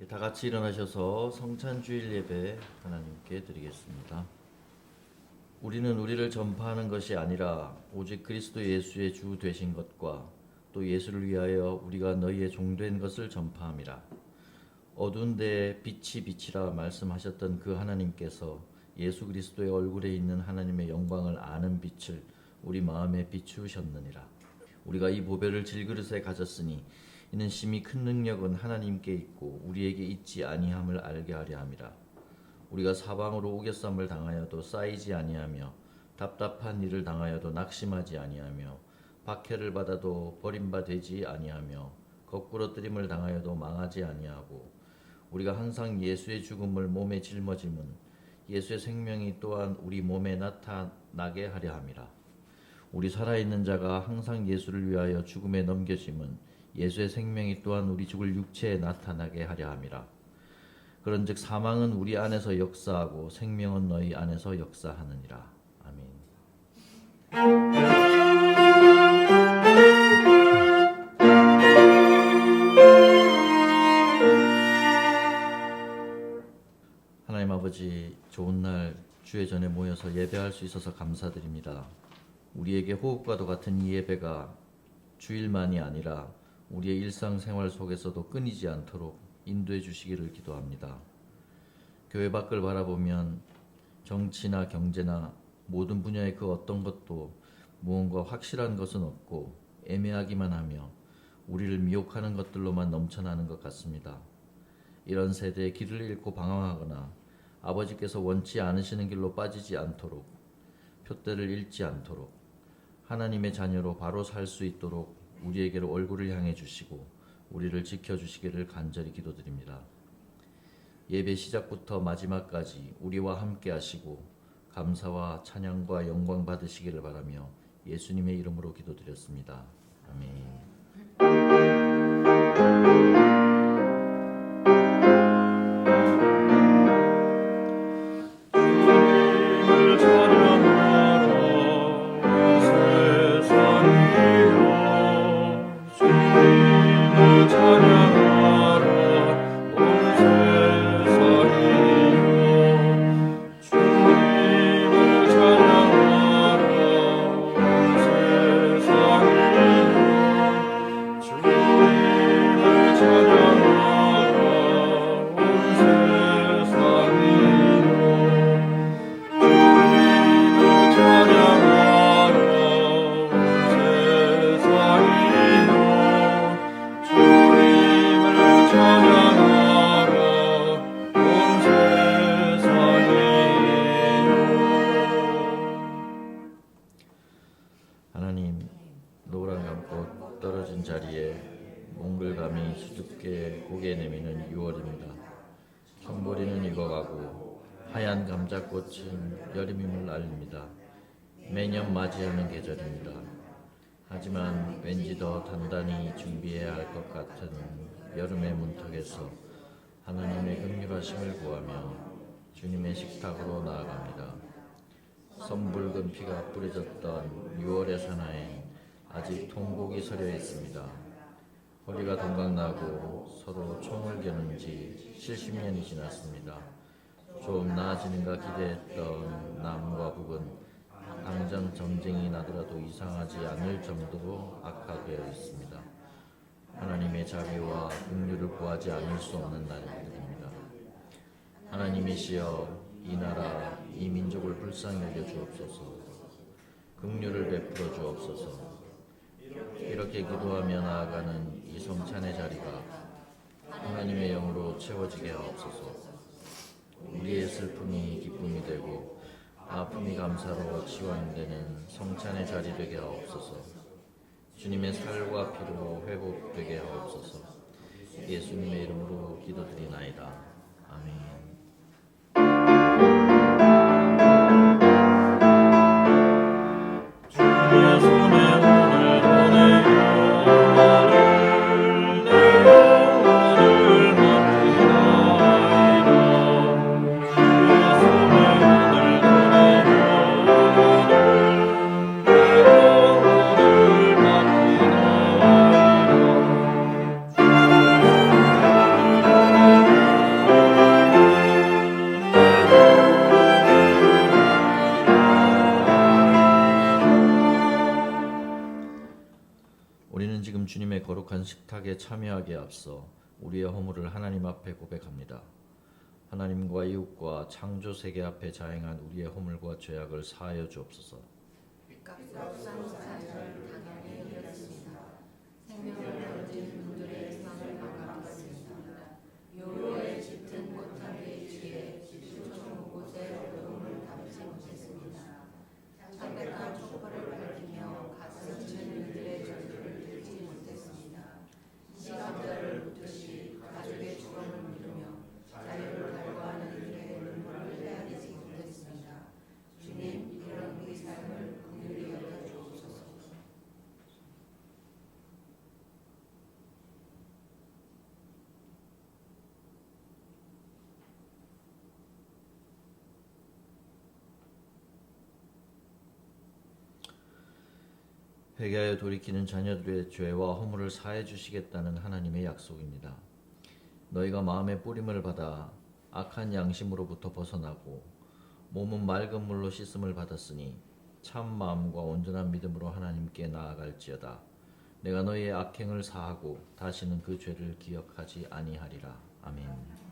다 같이 일어나셔서 성찬주일 예배 하나님께 드리겠습니다. 우리는 우리를 전파하는 것이 아니라 오직 그리스도 예수의 주 되신 것과 또 예수를 위하여 우리가 너희의 종된 것을 전파함이라. 어두운 데에 빛이 빛이라 말씀하셨던 그 하나님께서 예수 그리스도의 얼굴에 있는 하나님의 영광을 아는 빛을 우리 마음에 비추셨느니라. 우리가 이 보배를 질그릇에 가졌으니 이는 심히 큰 능력은 하나님께 있고 우리에게 있지 아니함을 알게 하려 함이라. 우리가 사방으로 우겨쌈을 당하여도 쌓이지 아니하며 답답한 일을 당하여도 낙심하지 아니하며 박해를 받아도 버림받지 아니하며 거꾸로 뜨림을 당하여도 망하지 아니하고 우리가 항상 예수의 죽음을 몸에 짊어짐은 예수의 생명이 또한 우리 몸에 나타나게 하려 함이라. 우리 살아있는 자가 항상 예수를 위하여 죽음에 넘겨짐은 예수의 생명이 또한 우리 죽을 육체에 나타나게 하려 함이라. 그런즉 사망은 우리 안에서 역사하고 생명은 너희 안에서 역사하느니라. 아멘. 하나님 아버지, 좋은 날 주의 전에 모여서 예배할 수 있어서 감사드립니다. 우리에게 호흡과도 같은 이 예배가 주일만이 아니라 우리의 일상생활 속에서도 끊이지 않도록 인도해 주시기를 기도합니다. 교회 밖을 바라보면 정치나 경제나 모든 분야의 그 어떤 것도 무언가 확실한 것은 없고 애매하기만 하며 우리를 미혹하는 것들로만 넘쳐나는 것 같습니다. 이런 세대에 길을 잃고 방황하거나 아버지께서 원치 않으시는 길로 빠지지 않도록, 표대를 잃지 않도록, 하나님의 자녀로 바로 살 수 있도록 우리에게로 얼굴을 향해 주시고 우리를 지켜주시기를 간절히 기도드립니다. 예배 시작부터 마지막까지 우리와 함께 하시고 감사와 찬양과 영광 받으시기를 바라며 예수님의 이름으로 기도드렸습니다. 아멘. 하나님, 노란 감고 떨어진 자리에 몽글감이 수줍게 고개 내미는 6월입니다. 청보리는 익어가고 하얀 감자꽃은 여름임을 알립니다. 매년 맞이하는 계절입니다. 하지만 왠지 더 단단히 준비해야 할 것 같은 여름의 문턱에서 하나님의 긍휼하심을 구하며 주님의 식탁으로 나아갑니다. 선붉은 피가 뿌려졌던 6월의 사나에 아직 통곡이 서려 있습니다. 허리가 동강나고 서로 총을 겨눈 지 70년이 지났습니다. 좀 나아지는가 기대했던 남과 북은 당장 전쟁이 나더라도 이상하지 않을 정도로 악화되어 있습니다. 하나님의 자비와 긍휼을 구하지 않을 수 없는 날입니다. 하나님이시여, 이 나라, 이 민족을 불쌍히 여겨 주옵소서. 긍휼을 베풀어 주옵소서. 이렇게 기도하며 나아가는 이 성찬의 자리가 하나님의 영으로 채워지게 하옵소서. 우리의 슬픔이 기쁨이 되고 아픔이 감사로 치유되는 성찬의 자리 되게 하옵소서. 주님의 살과 피로 회복되게 하옵소서. 예수님의 이름으로 기도드리나이다. 아멘. 식탁에 참여하기에 앞서 우리의 허물을 하나님 앞에 고백합니다. 하나님과 이웃과 창조 세계 앞에 자행한 우리의 허물과 죄악을 사하여 주옵소서. 값없는 사죄를 당연히 이겼습니다. 생명을 던진 분들의 희망을 반갑습니다. 요로에 짙은 꽃향기 뒤에 수천 곳의 어둠을 담지 못했습니다. 창백한 촛불을 밝히며 가슴 친 이들의 저주를 들지 못했습니다. 시간자를 묻듯이 가족의 죽음을 미루며 자유를 갈구하는 이들의 눈물을 헤아리지 못했습니다. 주님, 이런 우리 삶을 긍휼히 여겨주옵소서. 회개하여 돌이키는 자녀들의 죄와 허물을 사해 주시겠다는 하나님의 약속입니다. 너희가 마음의 뿌림을 받아 악한 양심으로부터 벗어나고 몸은 맑은 물로 씻음을 받았으니 참 마음과 온전한 믿음으로 하나님께 나아갈지어다. 내가 너희의 악행을 사하고 다시는 그 죄를 기억하지 아니하리라. 아멘.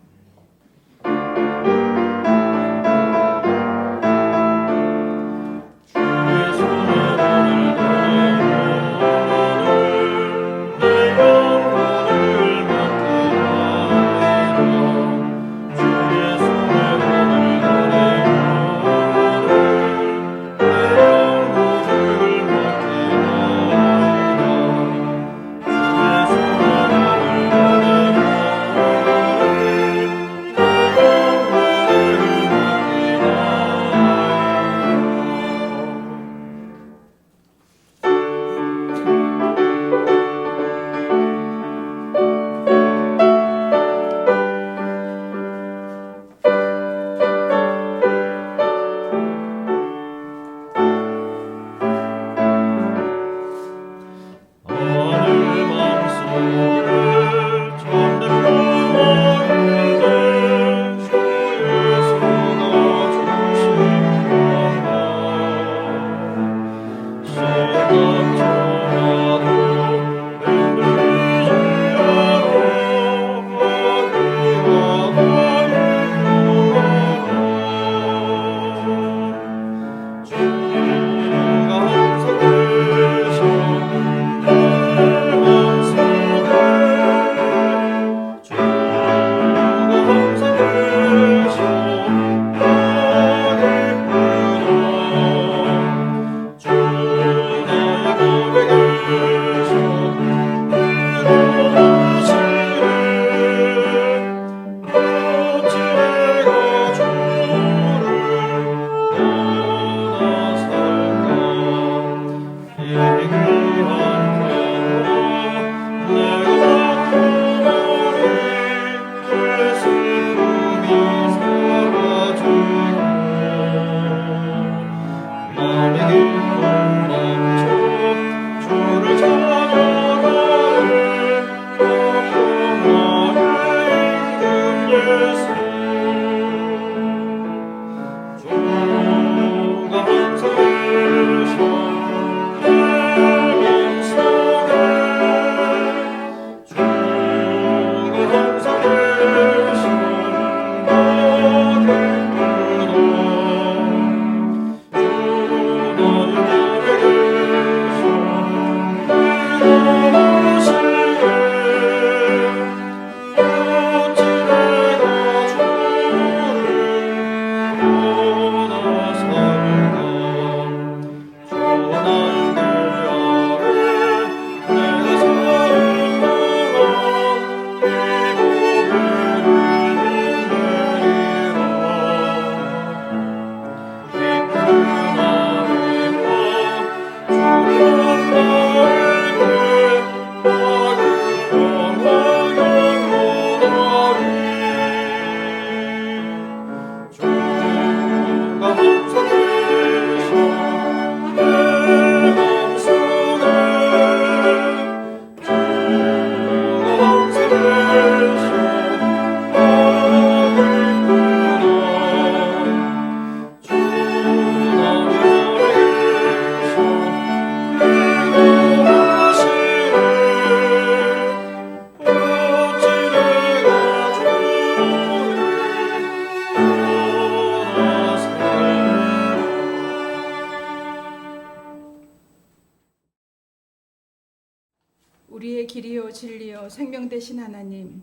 진리요 생명 되신 하나님,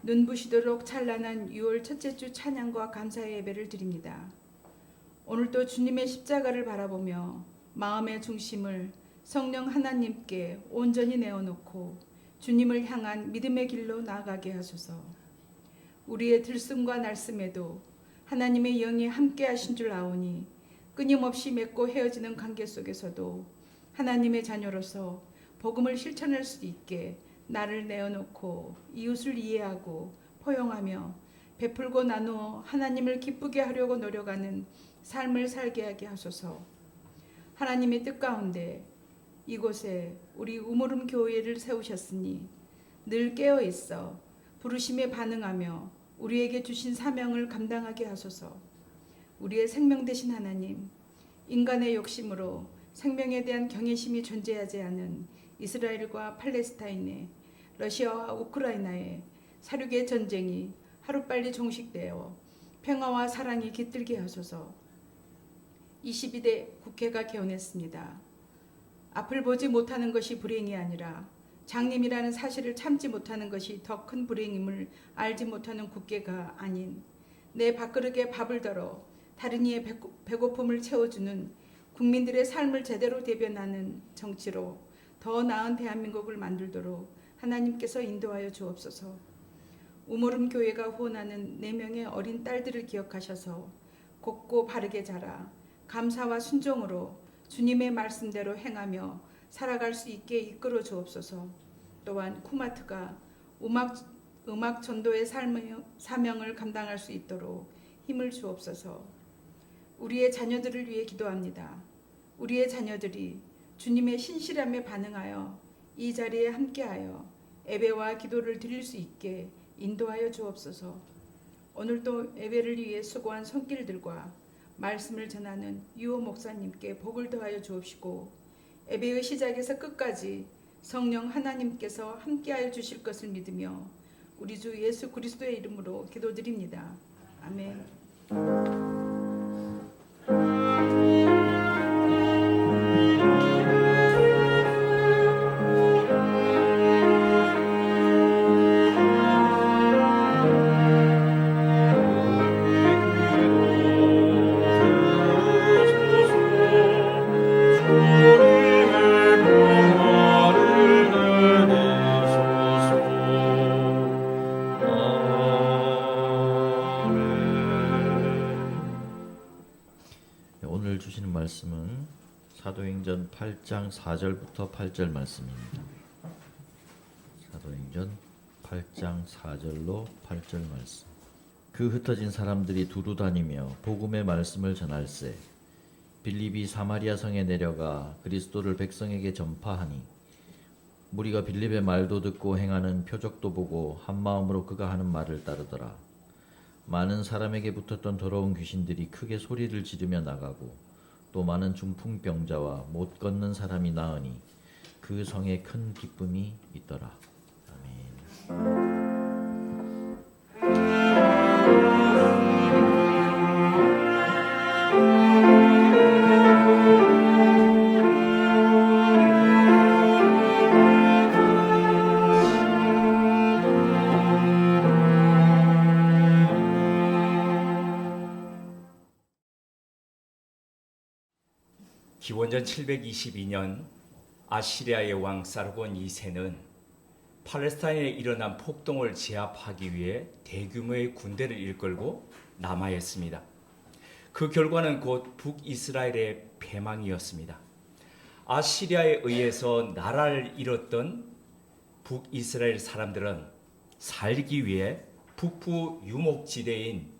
눈부시도록 찬란한 6월 첫째 주 찬양과 감사의 예배를 드립니다. 오늘도 주님의 십자가를 바라보며 마음의 중심을 성령 하나님께 온전히 내어놓고 주님을 향한 믿음의 길로 나아가게 하소서. 우리의 들숨과 날숨에도 하나님의 영이 함께 하신 줄 아오니 끊임없이 맺고 헤어지는 관계 속에서도 하나님의 자녀로서 복음을 실천할 수 있게 나를 내어놓고 이웃을 이해하고 포용하며 베풀고 나누어 하나님을 기쁘게 하려고 노력하는 삶을 살게 하게 하소서. 하나님의 뜻 가운데 이곳에 우리 우물음 교회를 세우셨으니 늘 깨어 있어 부르심에 반응하며 우리에게 주신 사명을 감당하게 하소서. 우리의 생명 되신 하나님, 인간의 욕심으로 생명에 대한 경외심이 존재하지 않은 이스라엘과 팔레스타인의, 러시아와 우크라이나의 사륙의 전쟁이 하루빨리 종식되어 평화와 사랑이 깃들게 하소서. 22대 국회가 개원했습니다. 앞을 보지 못하는 것이 불행이 아니라 장님이라는 사실을 참지 못하는 것이 더 큰 불행임을 알지 못하는 국회가 아닌 내 밥그릇에 밥을 덜어 다른 이의 배고픔을 채워주는 국민들의 삶을 제대로 대변하는 정치로 더 나은 대한민국을 만들도록 하나님께서 인도하여 주옵소서. 우물음 교회가 후원하는 4명의 어린 딸들을 기억하셔서 곱고 바르게 자라 감사와 순종으로 주님의 말씀대로 행하며 살아갈 수 있게 이끌어 주옵소서. 또한 쿠마트가 음악 전도의 사명을 감당할 수 있도록 힘을 주옵소서. 우리의 자녀들을 위해 기도합니다. 우리의 자녀들이 주님의 신실함에 반응하여 이 자리에 함께하여 예배와 기도를 드릴 수 있게 인도하여 주옵소서. 오늘도 예배를 위해 수고한 손길들과 말씀을 전하는 유호 목사님께 복을 더하여 주옵시고 예배의 시작에서 끝까지 성령 하나님께서 함께하여 주실 것을 믿으며 우리 주 예수 그리스도의 이름으로 기도드립니다. 아멘. 오늘 주시는 말씀은 사도행전 8장 4절부터 8절 말씀입니다. 사도행전 8장 4절로 8절 말씀. 그 흩어진 사람들이 두루 다니며 복음의 말씀을 전할세 빌립이 사마리아 성에 내려가 그리스도를 백성에게 전파하니 무리가 빌립의 말도 듣고 행하는 표적도 보고 한 마음으로 그가 하는 말을 따르더라. 많은 사람에게 붙었던 더러운 귀신들이 크게 소리를 지르며 나가고 또 많은 중풍병자와 못 걷는 사람이 나으니 그 성에 큰 기쁨이 있더라. 아멘. 기원전 722년 아시리아의 왕 사르곤 2세는 팔레스타인에 일어난 폭동을 제압하기 위해 대규모의 군대를 일끌고 남하했습니다. 그 결과는 곧 북이스라엘의 패망이었습니다. 아시리아에 의해서 나라를 잃었던 북이스라엘 사람들은 살기 위해 북부 유목지대인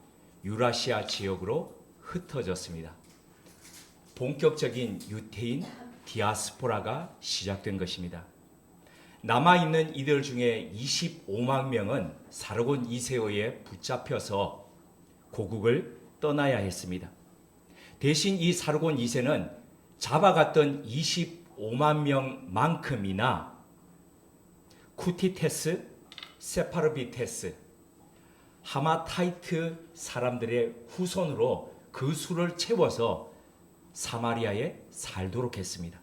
유라시아 지역으로 흩어졌습니다. 본격적인 유태인 디아스포라가 시작된 것입니다. 남아있는 이들 중에 25만 명은 사르곤 2세에 의해 붙잡혀서 고국을 떠나야 했습니다. 대신 이 사르곤 2세는 잡아갔던 25만 명만큼이나 쿠티테스, 세파르비테스, 하마타이트 사람들의 후손으로 그 수를 채워서 사마리아에 살도록 했습니다.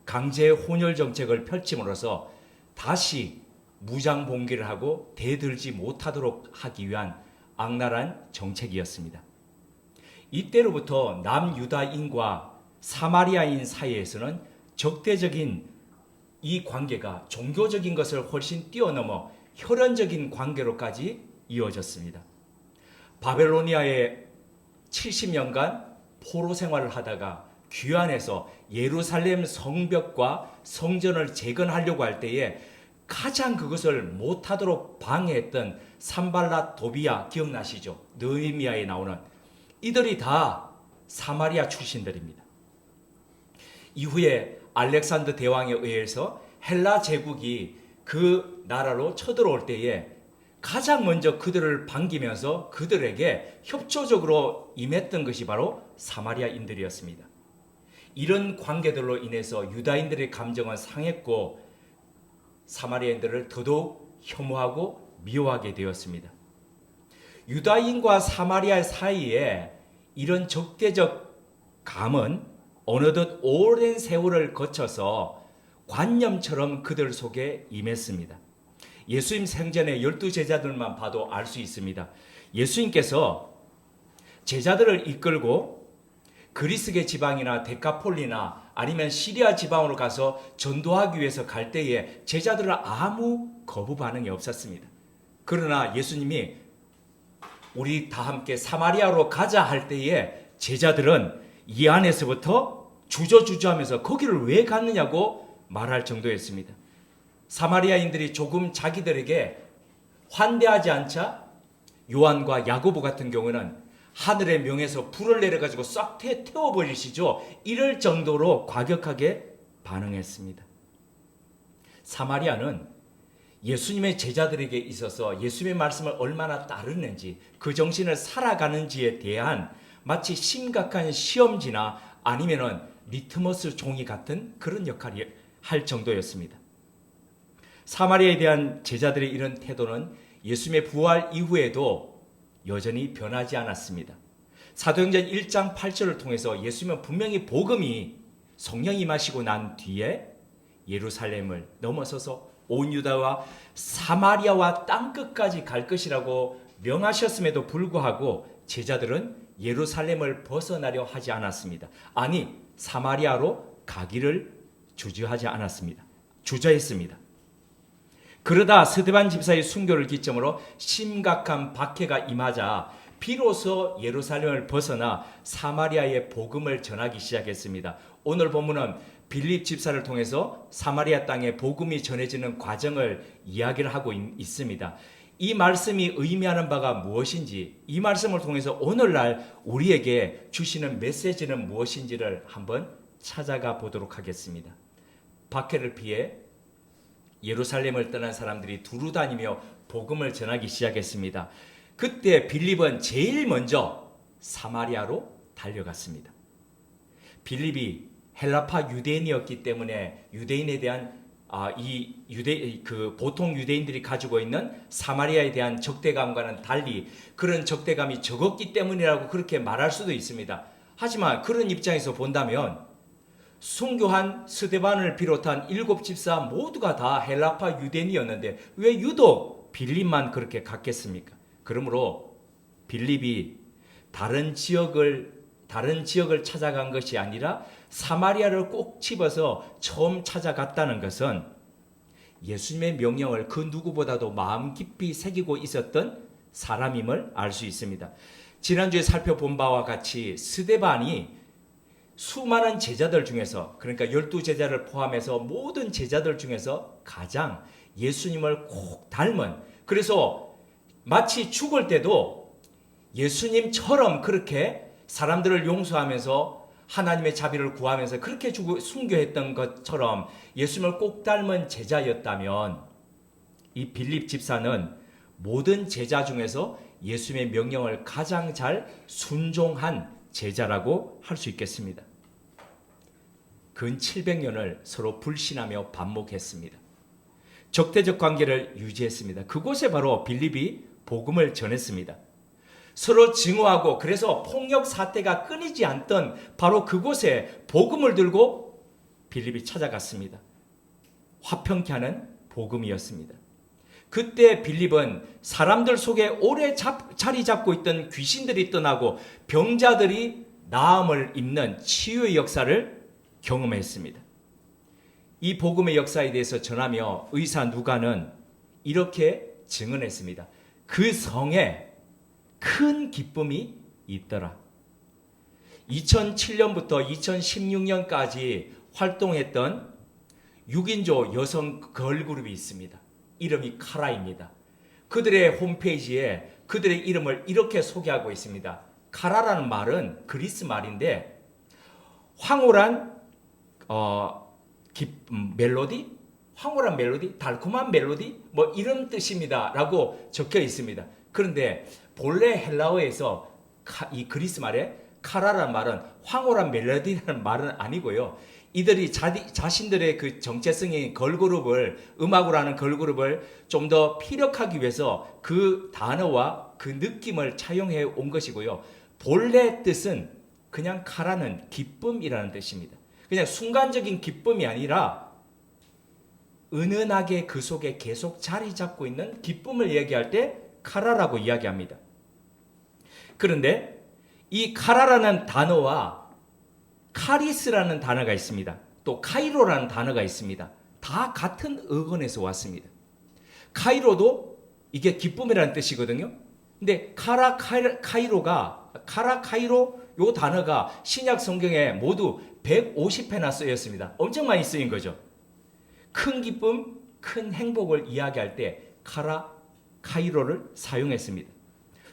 강제 혼혈 정책을 펼침으로써 다시 무장봉기를 하고 대들지 못하도록 하기 위한 악랄한 정책이었습니다. 이때로부터 남유다인과 사마리아인 사이에서는 적대적인 이 관계가 종교적인 것을 훨씬 뛰어넘어 혈연적인 관계로까지 이어졌습니다. 바벨로니아에 70년간 포로 생활을 하다가 귀환해서 예루살렘 성벽과 성전을 재건하려고 할 때에 가장 그것을 못하도록 방해했던 산발랏 도비야 기억나시죠? 느헤미야에 나오는 이들이 다 사마리아 출신들입니다. 이후에 알렉산더 대왕에 의해서 헬라 제국이 그 나라로 쳐들어올 때에 가장 먼저 그들을 반기면서 그들에게 협조적으로 임했던 것이 바로 사마리아인들이었습니다. 이런 관계들로 인해서 유다인들의 감정은 상했고 사마리아인들을 더더욱 혐오하고 미워하게 되었습니다. 유다인과 사마리아 사이에 이런 적대적 감은 어느덧 오랜 세월을 거쳐서 관념처럼 그들 속에 임했습니다. 예수님 생전에 12제자들만 봐도 알 수 있습니다. 예수님께서 제자들을 이끌고 그리스계 지방이나 데카폴리나 아니면 시리아 지방으로 가서 전도하기 위해서 갈 때에 제자들은 아무 거부 반응이 없었습니다. 그러나 예수님이 우리 다 함께 사마리아로 가자 할 때에 제자들은 이 안에서부터 주저주저하면서 거기를 왜 갔느냐고 말할 정도였습니다. 사마리아인들이 조금 자기들에게 환대하지 않자 요한과 야고보 같은 경우는 하늘의 명에서 불을 내려가지고 싹 태워버리시죠. 이럴 정도로 과격하게 반응했습니다. 사마리아는 예수님의 제자들에게 있어서 예수님의 말씀을 얼마나 따르는지 그 정신을 살아가는지에 대한 마치 심각한 시험지나 아니면은 리트머스 종이 같은 그런 역할을 할 정도였습니다. 사마리아에 대한 제자들의 이런 태도는 예수님의 부활 이후에도 여전히 변하지 않았습니다. 사도행전 1장 8절을 통해서 예수님은 분명히 복음이 성령이 임하시고 난 뒤에 예루살렘을 넘어서서 온 유다와 사마리아와 땅끝까지 갈 것이라고 명하셨음에도 불구하고 제자들은 예루살렘을 벗어나려 하지 않았습니다. 아니, 사마리아로 가기를 주저했습니다. 그러다 스데반 집사의 순교를 기점으로 심각한 박해가 임하자 비로소 예루살렘을 벗어나 사마리아의 복음을 전하기 시작했습니다. 오늘 본문은 빌립 집사를 통해서 사마리아 땅에 복음이 전해지는 과정을 이야기를 하고 있습니다. 이 말씀이 의미하는 바가 무엇인지, 이 말씀을 통해서 오늘날 우리에게 주시는 메시지는 무엇인지를 한번 찾아가 보도록 하겠습니다. 박해를 피해 예루살렘을 떠난 사람들이 두루 다니며 복음을 전하기 시작했습니다. 그때 빌립은 제일 먼저 사마리아로 달려갔습니다. 빌립이 헬라파 유대인이었기 때문에 유대인에 대한 보통 유대인들이 가지고 있는 사마리아에 대한 적대감과는 달리 그런 적대감이 적었기 때문이라고 그렇게 말할 수도 있습니다. 하지만 그런 입장에서 본다면 순교한 스데반을 비롯한 7집사 모두가 다 헬라파 유대인이었는데 왜 유독 빌립만 그렇게 갔겠습니까? 그러므로 빌립이 다른 지역을 찾아간 것이 아니라 사마리아를 꼭 집어서 처음 찾아갔다는 것은 예수님의 명령을 그 누구보다도 마음 깊이 새기고 있었던 사람임을 알 수 있습니다. 지난주에 살펴본 바와 같이 스데반이 수많은 제자들 중에서, 그러니까 12제자를 포함해서 모든 제자들 중에서 가장 예수님을 꼭 닮은, 그래서 마치 죽을 때도 예수님처럼 그렇게 사람들을 용서하면서 하나님의 자비를 구하면서 그렇게 순교했던 것처럼 예수님을 꼭 닮은 제자였다면 이 빌립 집사는 모든 제자 중에서 예수님의 명령을 가장 잘 순종한 제자라고 할 수 있겠습니다. 근 700년을 서로 불신하며 반목했습니다. 적대적 관계를 유지했습니다. 그곳에 바로 빌립이 복음을 전했습니다. 서로 증오하고 그래서 폭력 사태가 끊이지 않던 바로 그곳에 복음을 들고 빌립이 찾아갔습니다. 화평케 하는 복음이었습니다. 그때 빌립은 사람들 속에 오래 자리 잡고 있던 귀신들이 떠나고 병자들이 나음을 입는 치유의 역사를 경험했습니다. 이 복음의 역사에 대해서 전하며 의사 누가는 이렇게 증언했습니다. 그 성에 큰 기쁨이 있더라. 2007년부터 2016년까지 활동했던 6인조 여성 걸그룹이 있습니다. 이름이 카라입니다. 그들의 홈페이지에 그들의 이름을 이렇게 소개하고 있습니다. 카라라는 말은 그리스 말인데 황홀한 멜로디? 황홀한 멜로디? 달콤한 멜로디? 뭐 이런 뜻입니다 라고 적혀 있습니다. 그런데 본래 헬라어에서 이 그리스 말에 카라라는 말은 황홀한 멜로디라는 말은 아니고요. 이들이 자신들의 그 정체성인 걸그룹을, 음악으로 하는 걸그룹을 좀 더 피력하기 위해서 그 단어와 그 느낌을 차용해 온 것이고요. 본래 뜻은 그냥 카라는 기쁨이라는 뜻입니다. 그냥 순간적인 기쁨이 아니라 은은하게 그 속에 계속 자리 잡고 있는 기쁨을 얘기할 때 카라라고 이야기합니다. 그런데 이 카라라는 단어와 카리스라는 단어가 있습니다. 또 카이로라는 단어가 있습니다. 다 같은 어근에서 왔습니다. 카이로도 이게 기쁨이라는 뜻이거든요. 근데 카이로 요 단어가 신약 성경에 모두 150회나 쓰였습니다. 엄청 많이 쓰인 거죠. 큰 기쁨, 큰 행복을 이야기할 때 카이로를 사용했습니다.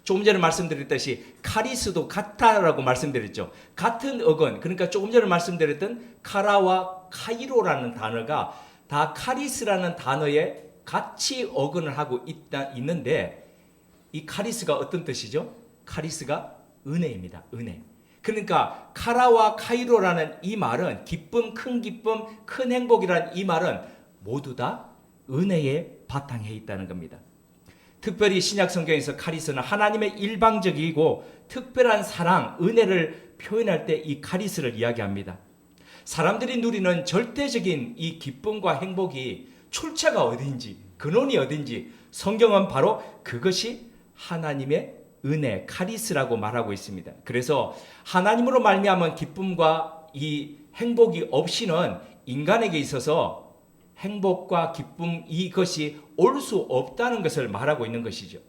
조금 전에 말씀드렸듯이 카리스도 같다라고 말씀드렸죠. 같은 어근, 그러니까 조금 전에 말씀드렸던 카라와 카이로라는 단어가 다 카리스라는 단어에 같이 어근을 하고 있는데 이 카리스가 어떤 뜻이죠? 카리스가 은혜입니다. 은혜. 그러니까 카라와 카이로라는 이 말은 기쁨, 큰 행복이라는 이 말은 모두 다 은혜에 바탕에 있다는 겁니다. 특별히 신약 성경에서 카리스는 하나님의 일방적이고 특별한 사랑, 은혜를 표현할 때 이 카리스를 이야기합니다. 사람들이 누리는 절대적인 이 기쁨과 행복이 출처가 어딘지, 근원이 어딘지 성경은 바로 그것이 하나님의 은혜, 카리스라고 말하고 있습니다. 그래서 하나님으로 말미암은 기쁨과 이 행복이 없이는 인간에게 있어서 행복과 기쁨 이것이 올 수 없다는 것을 말하고 있는 것이죠.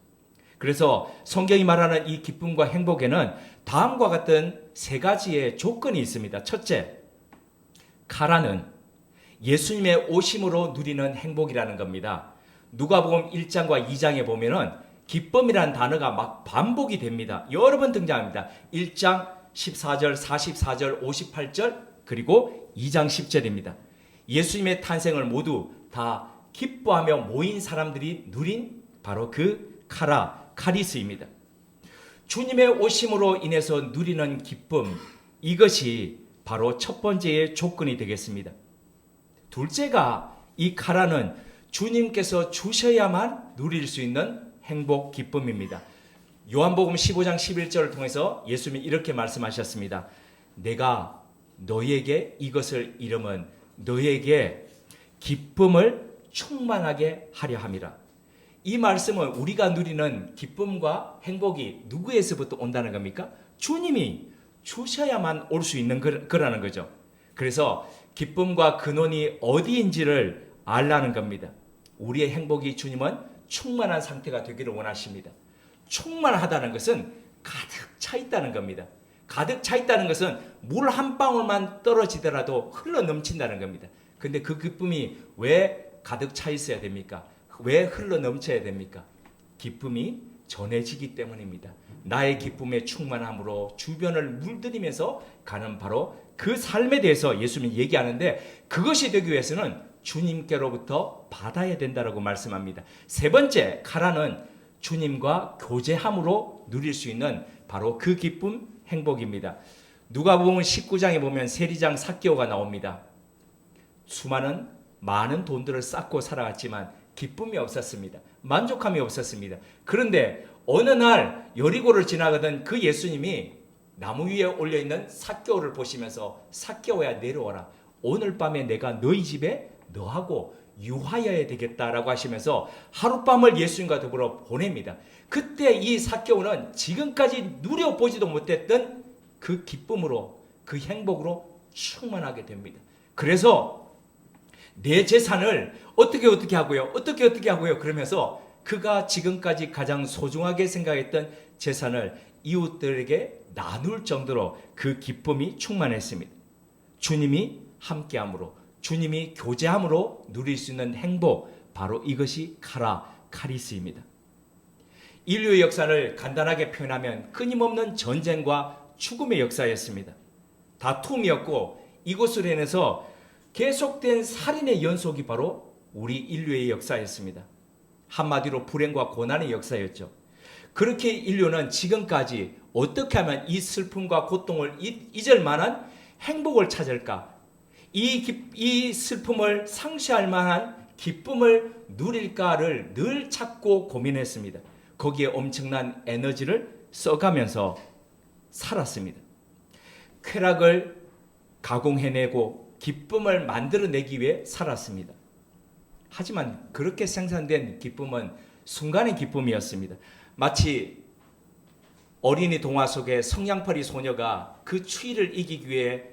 그래서 성경이 말하는 이 기쁨과 행복에는 다음과 같은 세 가지의 조건이 있습니다. 첫째, 카라는 예수님의 오심으로 누리는 행복이라는 겁니다. 누가복음 1장과 2장에 보면은 기쁨이라는 단어가 막 반복이 됩니다. 여러 번 등장합니다. 1장 14절, 44절, 58절 그리고 2장 10절입니다. 예수님의 탄생을 모두 다 기뻐하며 모인 사람들이 누린 바로 그 카리스입니다. 주님의 오심으로 인해서 누리는 기쁨, 이것이 바로 첫 번째의 조건이 되겠습니다. 둘째가 이 카라는 주님께서 주셔야만 누릴 수 있는 행복, 기쁨입니다. 요한복음 15장 11절을 통해서 예수님이 이렇게 말씀하셨습니다. 내가 너희에게 이것을 이름은 너희에게 기쁨을 충만하게 하려 함이라. 이 말씀은 우리가 누리는 기쁨과 행복이 누구에서부터 온다는 겁니까? 주님이 주셔야만 올 수 있는 거라는 거죠. 그래서 기쁨과 근원이 어디인지를 알라는 겁니다. 우리의 행복이 주님은 충만한 상태가 되기를 원하십니다. 충만하다는 것은 가득 차 있다는 겁니다. 가득 차 있다는 것은 물 한 방울만 떨어지더라도 흘러 넘친다는 겁니다. 근데 그 기쁨이 왜 가득 차 있어야 됩니까? 왜 흘러 넘쳐야 됩니까? 기쁨이 전해지기 때문입니다. 나의 기쁨의 충만함으로 주변을 물들이면서 가는 바로 그 삶에 대해서 예수님이 얘기하는데 그것이 되기 위해서는 주님께로부터 받아야 된다라고 말씀합니다. 세 번째, 카라는 주님과 교제함으로 누릴 수 있는 바로 그 기쁨, 행복입니다. 누가복음 19장에 보면 세리장 삭개오가 나옵니다. 많은 돈들을 쌓고 살아갔지만 기쁨이 없었습니다. 만족함이 없었습니다. 그런데 어느 날 여리고를 지나가던 그 예수님이 나무 위에 올려있는 삭개오를 보시면서 삭개오야 내려와라. 오늘 밤에 내가 너희 집에 너하고 유하여야 되겠다라고 하시면서 하룻밤을 예수님과 더불어 보냅니다. 그때 이 삭개오는 지금까지 누려보지도 못했던 그 기쁨으로, 그 행복으로 충만하게 됩니다. 그래서 내 재산을 어떻게 하고요, 어떻게 하고요 그러면서 그가 지금까지 가장 소중하게 생각했던 재산을 이웃들에게 나눌 정도로 그 기쁨이 충만했습니다. 주님이 함께함으로, 주님이 교제함으로 누릴 수 있는 행복, 바로 이것이 카리스입니다. 인류의 역사를 간단하게 표현하면 끊임없는 전쟁과 죽음의 역사였습니다. 다툼이었고 이것으로 인해서 계속된 살인의 연속이 바로 우리 인류의 역사였습니다. 한마디로 불행과 고난의 역사였죠. 그렇게 인류는 지금까지 어떻게 하면 이 슬픔과 고통을 잊을 만한 행복을 찾을까? 이 슬픔을 상쇄할 만한 기쁨을 누릴까를 늘 찾고 고민했습니다. 거기에 엄청난 에너지를 써가면서 살았습니다. 쾌락을 가공해내고 기쁨을 만들어내기 위해 살았습니다. 하지만 그렇게 생산된 기쁨은 순간의 기쁨이었습니다. 마치 어린이 동화 속의 성냥팔이 소녀가 그 추위를 이기기 위해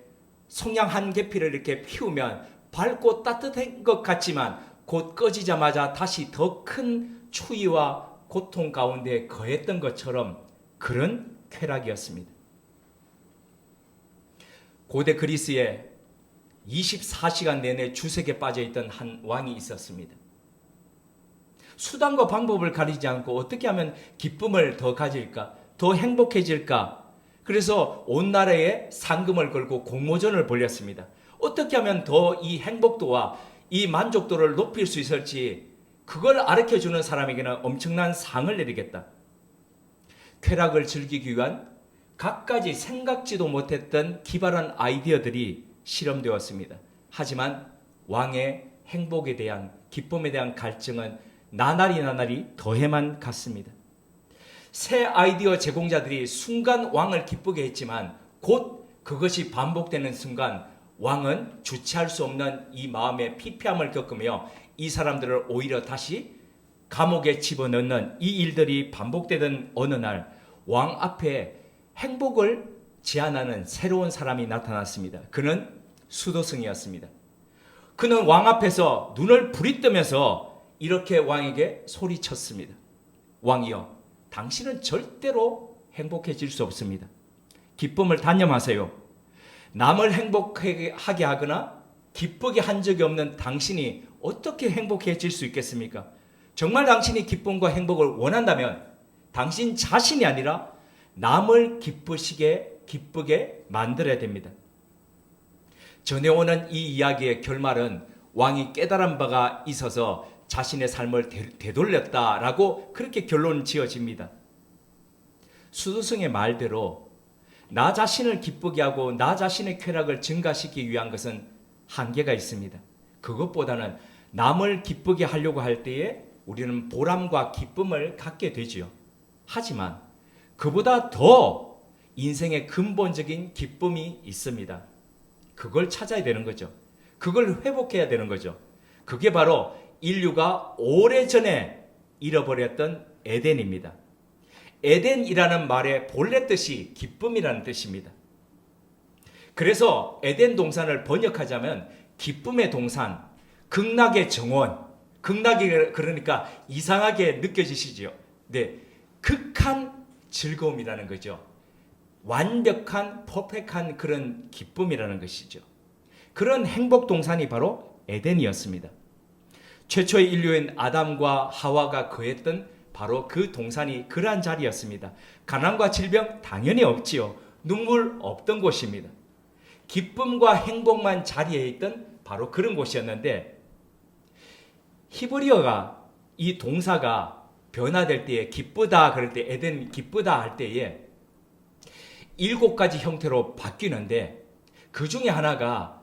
성냥 한 계피를 이렇게 피우면 밝고 따뜻한 것 같지만 곧 꺼지자마자 다시 더 큰 추위와 고통 가운데 거했던 것처럼 그런 쾌락이었습니다. 고대 그리스에 24시간 내내 주색에 빠져있던 한 왕이 있었습니다. 수단과 방법을 가리지 않고 어떻게 하면 기쁨을 더 가질까, 더 행복해질까, 그래서 온 나라에 상금을 걸고 공모전을 벌였습니다. 어떻게 하면 더 이 행복도와 이 만족도를 높일 수 있을지 그걸 가르쳐주는 사람에게는 엄청난 상을 내리겠다. 쾌락을 즐기기 위한 갖가지 생각지도 못했던 기발한 아이디어들이 실험되었습니다. 하지만 왕의 행복에 대한, 기쁨에 대한 갈증은 나날이 더해만 갔습니다. 새 아이디어 제공자들이 순간 왕을 기쁘게 했지만 곧 그것이 반복되는 순간 왕은 주체할 수 없는 이 마음의 피폐함을 겪으며 이 사람들을 오히려 다시 감옥에 집어넣는 이 일들이 반복되던 어느 날 왕 앞에 행복을 제안하는 새로운 사람이 나타났습니다. 그는 수도승이었습니다. 그는 왕 앞에서 눈을 부리뜨면서 이렇게 왕에게 소리쳤습니다. 왕이여, 당신은 절대로 행복해질 수 없습니다. 기쁨을 단념하세요. 남을 행복하게 하거나 기쁘게 한 적이 없는 당신이 어떻게 행복해질 수 있겠습니까? 정말 당신이 기쁨과 행복을 원한다면 당신 자신이 아니라 남을 기쁘게 만들어야 됩니다. 전해오는 이 이야기의 결말은 왕이 깨달은 바가 있어서 자신의 삶을 되돌렸다라고 그렇게 결론 지어집니다. 수도승의 말대로 나 자신을 기쁘게 하고 나 자신의 쾌락을 증가시키기 위한 것은 한계가 있습니다. 그것보다는 남을 기쁘게 하려고 할 때에 우리는 보람과 기쁨을 갖게 되지요. 하지만 그보다 더 인생의 근본적인 기쁨이 있습니다. 그걸 찾아야 되는 거죠. 그걸 회복해야 되는 거죠. 그게 바로 인류가 오래전에 잃어버렸던 에덴입니다. 에덴이라는 말의 본래 뜻이 기쁨이라는 뜻입니다. 그래서 에덴 동산을 번역하자면 기쁨의 동산, 극락의 정원, 극락이 그러니까 이상하게 느껴지시죠? 네, 극한 즐거움이라는 거죠. 완벽한, 퍼펙트한 그런 기쁨이라는 것이죠. 그런 행복 동산이 바로 에덴이었습니다. 최초의 인류인 아담과 하와가 거했던 바로 그 동산이 그러한 자리였습니다. 가난과 질병 당연히 없지요. 눈물 없던 곳입니다. 기쁨과 행복만 자리에 있던 바로 그런 곳이었는데 히브리어가 이 동사가 변화될 때에 기쁘다 그럴 때 에덴 기쁘다 할 때에 7가지 형태로 바뀌는데 그 중에 하나가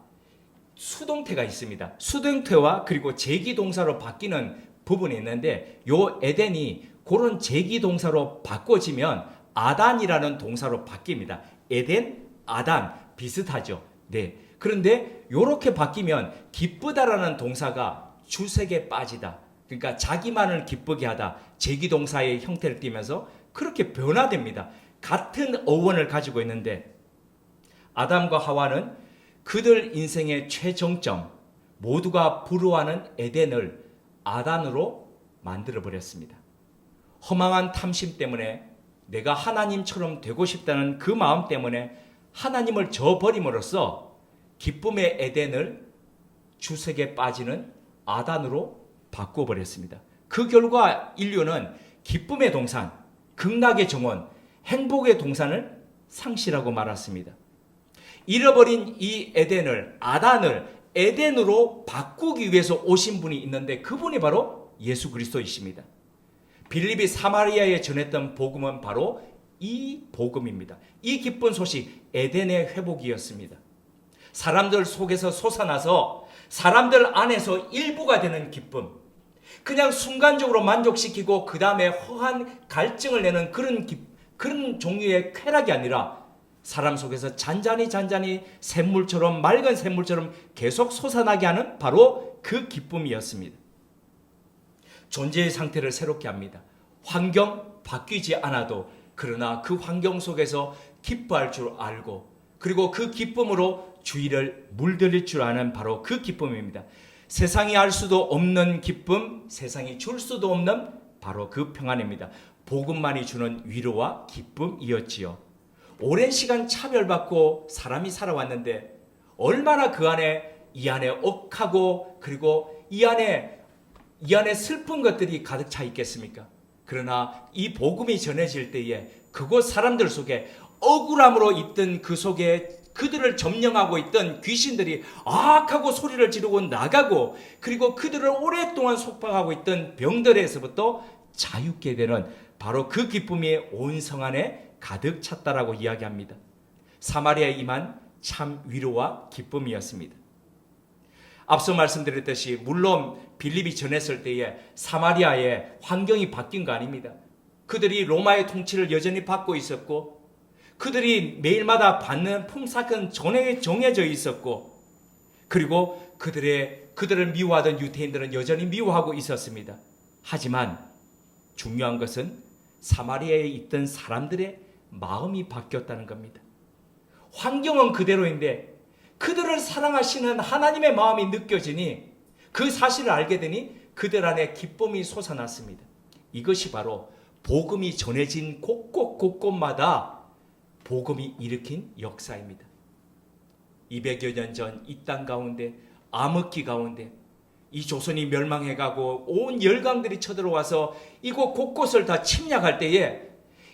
수동태가 있습니다. 수동태와 그리고 제기동사로 바뀌는 부분이 있는데 요 에덴이 그런 제기동사로 바꿔지면 아단이라는 동사로 바뀝니다. 에덴, 아단 비슷하죠. 네. 그런데 요렇게 바뀌면 기쁘다라는 동사가 주색에 빠지다. 그러니까 자기만을 기쁘게 하다. 제기동사의 형태를 띠면서 그렇게 변화됩니다. 같은 어원을 가지고 있는데 아담과 하와는 그들 인생의 최정점, 모두가 부러워하는 에덴을 아단으로 만들어버렸습니다. 허망한 탐심 때문에 내가 하나님처럼 되고 싶다는 그 마음 때문에 하나님을 저버림으로써 기쁨의 에덴을 주색에 빠지는 아단으로 바꿔버렸습니다. 그 결과 인류는 기쁨의 동산, 극락의 정원, 행복의 동산을 상실하고 말았습니다. 잃어버린 이 에덴을, 아단을 에덴으로 바꾸기 위해서 오신 분이 있는데 그분이 바로 예수 그리스도이십니다. 빌립이 사마리아에 전했던 복음은 바로 이 복음입니다. 이 기쁜 소식, 에덴의 회복이었습니다. 사람들 속에서 솟아나서 사람들 안에서 일부가 되는 기쁨, 그냥 순간적으로 만족시키고 그 다음에 허한 갈증을 내는 그런 종류의 쾌락이 아니라 사람 속에서 잔잔히 샘물처럼, 맑은 샘물처럼 계속 솟아나게 하는 바로 그 기쁨이었습니다. 존재의 상태를 새롭게 합니다. 환경 바뀌지 않아도 그러나 그 환경 속에서 기뻐할 줄 알고 그리고 그 기쁨으로 주위를 물들일 줄 아는 바로 그 기쁨입니다. 세상이 알 수도 없는 기쁨, 세상이 줄 수도 없는 바로 그 평안입니다. 복음만이 주는 위로와 기쁨이었지요. 오랜 시간 차별받고 사람이 살아왔는데 얼마나 이 안에 억하고 그리고 이 안에 슬픈 것들이 가득 차 있겠습니까? 그러나 이 복음이 전해질 때에 그곳 사람들 속에 억울함으로 있던 그 속에 그들을 점령하고 있던 귀신들이 악하고 소리를 지르고 나가고 그리고 그들을 오랫동안 속박하고 있던 병들에서부터 자유케 되는 바로 그 기쁨이 온 성 안에 가득 찼다라고 이야기합니다. 사마리아에 임한 참 위로와 기쁨이었습니다. 앞서 말씀드렸듯이 물론 빌립이 전했을 때에 사마리아의 환경이 바뀐 거 아닙니다. 그들이 로마의 통치를 여전히 받고 있었고 그들이 매일마다 받는 품삯은 정해져 있었고 그리고 그들을 미워하던 유대인들은 여전히 미워하고 있었습니다. 하지만 중요한 것은 사마리아에 있던 사람들의 마음이 바뀌었다는 겁니다. 환경은 그대로인데 그들을 사랑하시는 하나님의 마음이 느껴지니 그 사실을 알게 되니 그들 안에 기쁨이 솟아났습니다. 이것이 바로 복음이 전해진 곳곳마다 복음이 일으킨 역사입니다. 200여 년 전 이 땅 가운데 암흑기 가운데 이 조선이 멸망해가고 온 열강들이 쳐들어와서 이곳 곳곳을 다 침략할 때에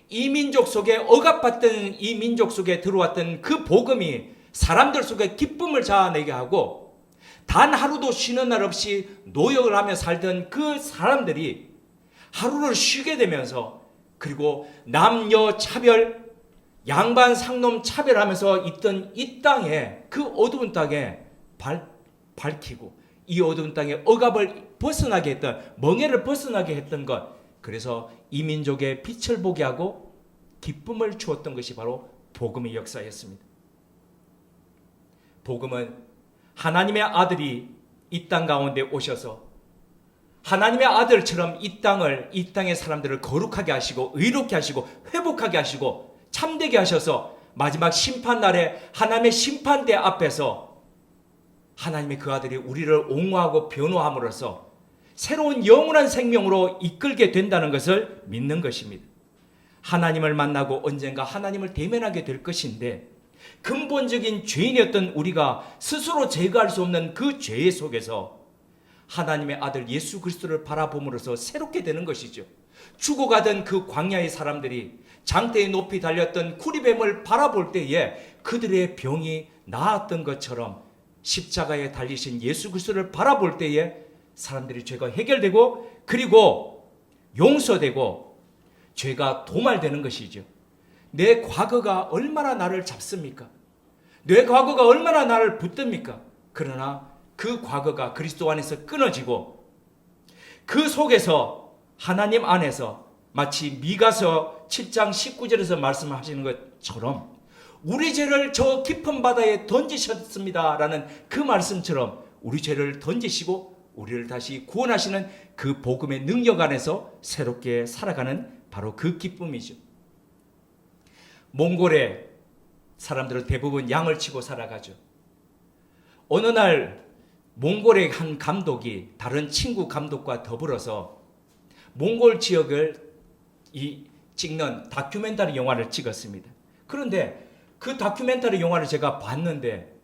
이 민족 속에 억압받던 이 민족 속에 들어왔던 그 복음이 사람들 속에 기쁨을 자아내게 하고 단 하루도 쉬는 날 없이 노역을 하며 살던 그 사람들이 하루를 쉬게 되면서 그리고 남녀 차별, 양반 상놈 차별하면서 있던 이 땅에 그 어두운 땅에 밝히고 이 어두운 땅에 억압을 벗어나게 했던 멍해를 벗어나게 했던 것 그래서 이 민족의 빛을 보게 하고 기쁨을 주었던 것이 바로 복음의 역사였습니다. 복음은 하나님의 아들이 이 땅 가운데 오셔서 하나님의 아들처럼 이 땅의 사람들을 거룩하게 하시고 의롭게 하시고 회복하게 하시고 참되게 하셔서 마지막 심판날에 하나님의 심판대 앞에서 하나님의 그 아들이 우리를 옹호하고 변호함으로써 새로운 영원한 생명으로 이끌게 된다는 것을 믿는 것입니다. 하나님을 만나고 언젠가 하나님을 대면하게 될 것인데 근본적인 죄인이었던 우리가 스스로 제거할 수 없는 그 죄 속에서 하나님의 아들 예수 그리스도를 바라봄으로써 새롭게 되는 것이죠. 죽어가던 그 광야의 사람들이 장대에 높이 달렸던 구리뱀을 바라볼 때에 그들의 병이 나았던 것처럼 십자가에 달리신 예수 그리스도를 바라볼 때에 사람들이 죄가 해결되고 그리고 용서되고 죄가 도말되는 것이죠. 내 과거가 얼마나 나를 잡습니까? 내 과거가 얼마나 나를 붙듭니까? 그러나 그 과거가 그리스도 안에서 끊어지고 그 속에서 하나님 안에서 마치 미가서 7장 19절에서 말씀하시는 것처럼 우리 죄를 저 깊은 바다에 던지셨습니다 라는 그 말씀처럼 우리 죄를 던지시고 우리를 다시 구원하시는 그 복음의 능력 안에서 새롭게 살아가는 바로 그 기쁨이죠. 몽골의 사람들은 대부분 양을 치고 살아가죠. 어느 날 몽골의 한 감독이 다른 친구 감독과 더불어서 몽골 지역을 찍는 다큐멘터리 영화를 찍었습니다. 그런데 그 다큐멘터리 영화를 제가 봤는데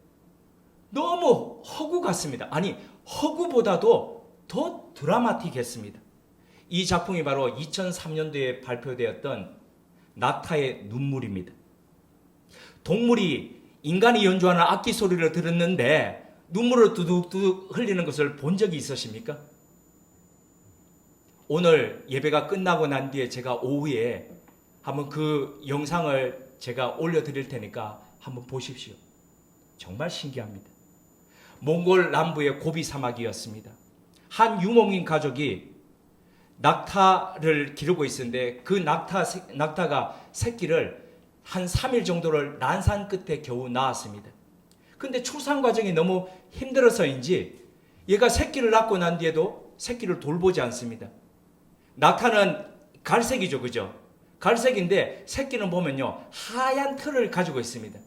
너무 허구 같습니다. 아니, 허구보다도 더 드라마틱했습니다. 이 작품이 바로 2003년도에 발표되었던 낙타의 눈물입니다. 동물이 인간이 연주하는 악기 소리를 들었는데 눈물을 두둑두둑 흘리는 것을 본 적이 있으십니까? 오늘 예배가 끝나고 난 뒤에 제가 오후에 한번 그 영상을 제가 올려드릴 테니까 한번 보십시오. 정말 신기합니다. 몽골 남부의 고비 사막이었습니다. 한 유목민 가족이 낙타를 기르고 있었는데 그 낙타가 새끼를 한 3일 정도를 난산 끝에 겨우 낳았습니다. 근데 출산 과정이 너무 힘들어서인지 얘가 새끼를 낳고 난 뒤에도 새끼를 돌보지 않습니다. 낙타는 갈색이죠, 그죠? 갈색인데 새끼는 보면요 하얀 털을 가지고 있습니다.